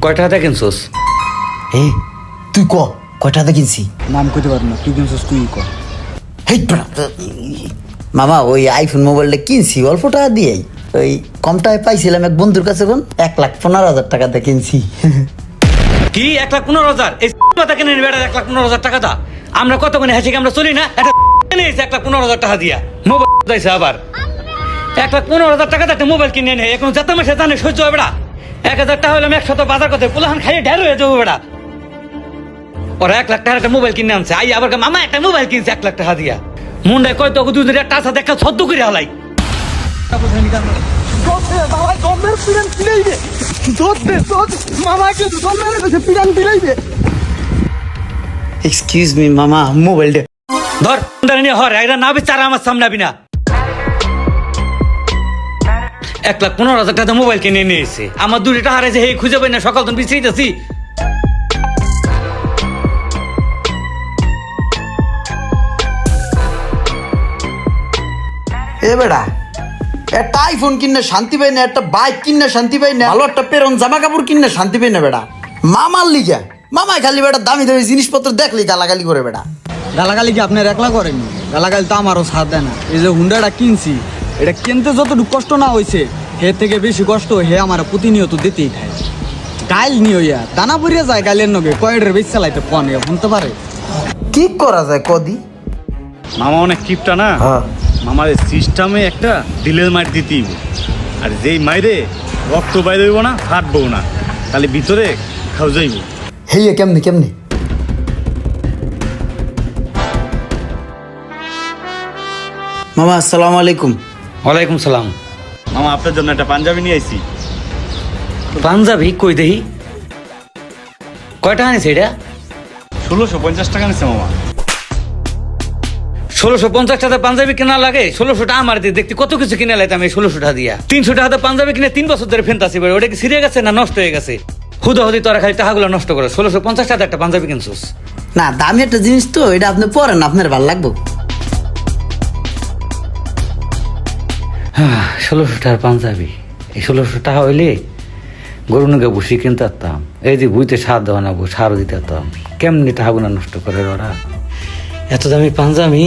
কয় টাকা কিনছোস? এই তুই কয়টাতে কিনছি? নাম কইতে পারবো না, তুই কিনছিস তুই ক। হেই মামা, ওই আইফোন মোবাইলটা কিনছি অল্প টাকা দিয়েই। ওই কম টাকায় পাইছিলাম এক বন্ধুর কাছে, কোন 1,15,000 টাকাতে কিনছি। কি 1,15,000? এই কথা কিনে নিবে 1,15,000 টাকা দা? আমরা কত কোনে হাসি আমরা চলি না? একটা নিয়েছে 1,15,000 টাকা দিয়া মোবাইল দিয়েছে আবার 1,15,000 টাকা একটা মোবাইল কিনে নেই। এখন যত মাসে জানে সহ্য হবে না। 1,000 টাকা হলে আমি 100 বাজার করতে পোলাহান খাইয়ে ঢের হয়ে যাবো বেড়া। ওরা 1,00,000 টাকার একটা মোবাইল কিনে আনছে, আই আবার মামা একটা মোবাইল কিনছে 1,00,000 টাকা দিয়া। মুন্ডায় কয় তো দুদিন একটা আসা দেখা ছদ্ম করে হালাই। এক্সকিউজ মি মামা, মোবাইলটা ধর নিয়ে হর এরা না বিচার আমার সামনে আবি না। 1,15,000 টাকা মোবাইল কিনে নিয়েছে, আমার 2 টাকা হারাইছে, হে খুঁজে পাই না, সকাল তখন বিছাইতেছি। এ বেড়া, একটা আইফোন কিনে শান্তি পাই না, একটা বাইক কিনে শান্তি পাই না, ভালো একটা পেরন জামা কাপড় কিনে শান্তি পাই না বেড়া। মামার লিগা মামাই খালি বেড়া দামি দামি জিনিসপত্র দেখলেই গালাগালি করে বেড়া। গালাগালি কি আপনার একলা করেনি? গালাগালি তো আমারও সাথ দেয় না। এই যে হুন্ডাটা কিনছি, এটা কিনতে যতটুকু কষ্ট না হয়েছে, হে থেকে বেশি কষ্ট হে আমার প্রতিনিয়ত দিতেই খায়। গাইল নিয়ে হইয়া দানা পড়িয়া যায়, গাইলের নগে কয়েডের বেশ চালাইতে ফোন শুনতে পারে। কি করা যায় কদি? মামা অনেক কিপটা না, মামার সিস্টেমে একটা দিলের মার দিতেই, আর যেই মাইরে রক্ত বাইরে হইব না, ফাটবো না, তাহলে ভিতরে খাও যাইব। হেই কেমনি কেমনি? মামা আসসালামু আলাইকুম। ওয়ালাইকুম সালাম। মামা আপনার জন্য একটা পাঞ্জাবি নিয়ে আইছি। পাঞ্জাবি কই দেহি? কয় টাকা নিছে এটা? 1650 টাকা নিচ্ছে মামা। 1650 টাকা পাঞ্জাবি কেনা লাগে? 1600 টাকা আমার দিয়ে দেখতে কত কিছু কিনে লাইতাম এই 1600 টাকা দিয়া। 300 টাকা পাঞ্জাবি কিনে 3 বছর ধরে ফেনতাছি, ওটা কি ছিঁড়ে গেছে না নষ্ট হয়ে গেছে? হুদাহুদি তোরা খালি টাকাগুলো নষ্ট করে 1650 টাকা একটা পাঞ্জাবি কিনছিস। না, দামি একটা জিনিস তো, এটা আপনি পরেন, আপনার ভালো লাগবে। 1600 টাকার পাঞ্জাবি, এই 1600 টাকা হইলে গরু নগে বসি কিনতে পারতাম, এই যে বুইতে সার দেওয়া না সারও দিতে পারতাম। কেমনি টাকাগুলো নষ্ট করে ওরা? এত দামি পাঞ্জাবি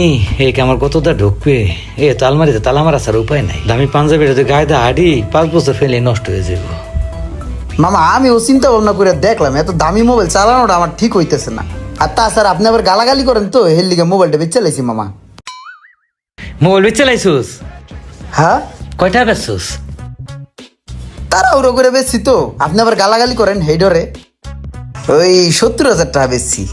একে আমার কতটা ঢুকবে? এ তো আলমারিতে তালা মারা ছাড়া উপায় নাই। দামি পাঞ্জাবি যদি গায়ে দা হাঁড়ি 5 বছর ফেলে নষ্ট হয়ে যাব। মামা আমিও চিন্তা ভাবনা করে দেখলাম, এত দামি মোবাইল চালানোটা আমার ঠিক হইতেছে না। আর তাছাড়া আপনি আবার গালাগালি করেন তো, হের লিগে মোবাইলটা বেচে লাইছি মামা। মোবাইল বেচে লাইছুস? হ্যাঁ। কয়টা বেচছুস? তারা উড়ো করে বেচছি তো, আপনি আবার গালাগালি করেন হেই ডরে। ওই 70,000 টাকা বেচছি।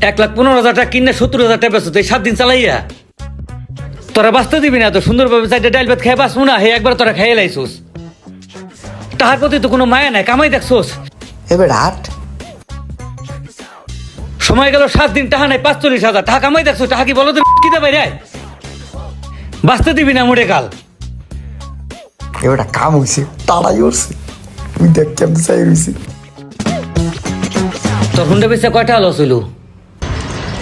1,15,000 টাকা কিনে 70,000 টাকা বেচছ, এই 7 দিন চালাইয়া তোরা বাঁচতে দিবি না? তো সুন্দরভাবে চাইতে ডাইল ভাত খেয়ে বাঁচবো না? হে একবার তোরা খেয়ে লাইছুস। টাকার প্রতি তো কোনো মায়া নাই, কামাই দেখছোস। এবার হাট সময় গেল 7 দিন, টাকা নাই 45,000 টাকা কামাই দেখছো। টাকা কি বলো তো কি দেবে রে? বাঁচতে দিবি না মোড়ে কাল। এবার কাম হয়েছে, তাড়াই উঠছে, তুই দেখ কেমন চাই রয়েছে। তোর হুন্ডা বেচে কয়টা লস হইল?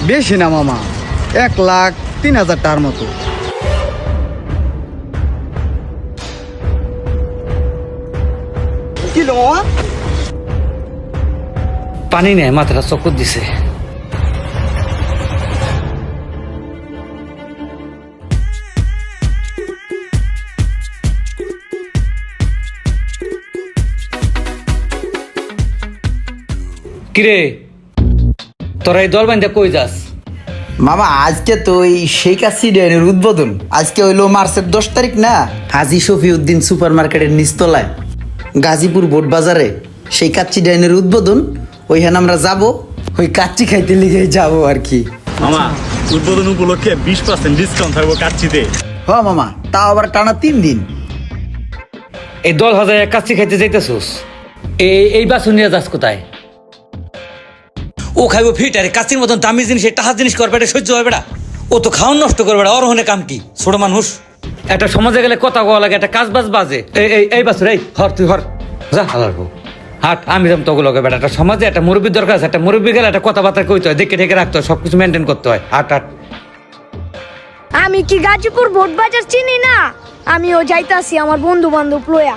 বেশি না মামা, 1,03,000 টাকার মতো। কি লো মামা? পানি নেই, মাথাটা চক্কর দিছে। কিরে তোরা এই দল বান্ধে কই যাস? মামা আজকে তো ওই শেখ হাসিনার উদ্বোধন, আজকে হইলো মার্চের 10 তারিখ না, হাজি শফিউদ্দিন সুপার মার্কেটের নিচতলায় গাজীপুর বোট বাজারে সেই কাচ্চি ডাইনের উদ্বোধন। ওইখানে আমরা যাব, ওই কাচ্চি খাইতে লিগে যাবো আর কি। মামা উদ্বোধন উপলক্ষে 20% ডিসকাউন্ট থাকবো কাচ্চিতে। হ মামা, তাও আবার টানা 3 দিন। এই দল হাজার কাচ্চি খাইতে যাইতেছোস, এই বাসন নিয়ে যাস কোথায়? ও খাইবো ফিটারে কাচির মতন দামি জিনিস, টাকা জিনিস করবে, এটা সহ্য হবে না। ও তো খাওয়ান নষ্ট করবে না, অরহনে কাম কি? ছোট মানুষ একটা সমাজে গেলে কথা কোয়া লাগে, একটা কাজ বাজ বাজে। এই বাসুর এই হর, তুই হর যা হালার বউ হাট। আমি যাম তগুলো বেটা, একটা সমাজে একটা মুরব্বীর দরকার আছে, একটা মুরব্বী গেলে একটা কথাবার্তা কইতে হয়, দেখে ঢেকে রাখতে হয়, সবকিছু মেনটেন করতে হয়। হাট হাট। আমি কি গাজীপুর বোট বাজার চিনি না? আমিও যাইতাছি আমার বন্ধু বান্ধব লয়া।